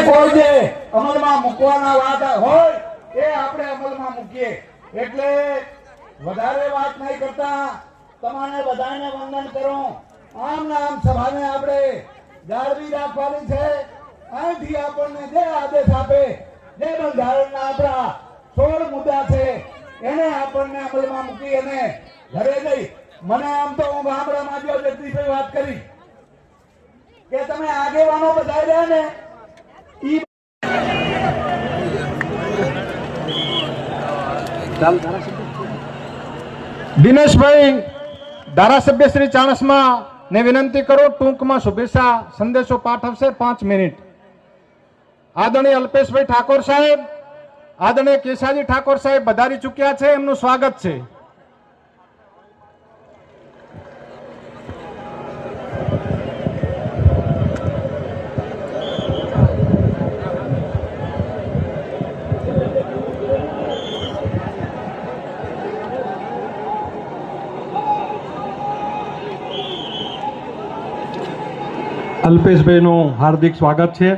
કોઈ જે અમલમાં મૂકવાના વાત હોય એ આપણે અમલમાં મૂકીએ. એટલે વધારે વાત નહીં કરતા તમારે બધાને વંદન કરો. આમ ને આમ સભાને આપણે જાળવી રાખવાની છે. અહીંથી આપણને જે આદેશ આપે, જે બંધારણના આપણા 16 મુદ્દા છે એને આપણને અમલમાં મૂકી અને ઘરે જઈ મને આમ તો હું ગામડામાં જો જગદીશભાઈ વાત કરી કે તમે આગેવાનો બધા રહ્યા ને દિનેશભાઈ ધારાસભ્ય શ્રી ચાણસ્મા ને વિનંતી કરો, ટૂંકમાં શુભેચ્છા સંદેશો પાઠવશે 5 મિનિટ. આદરણીય અલ્પેશભાઈ ઠાકોર સાહેબ, આદરણીય કેશાજી ઠાકોર સાહેબ પધારી ચૂક્યા છે, એમનું સ્વાગત છે. અલ્પેશભાઈનું હાર્દિક સ્વાગત છે.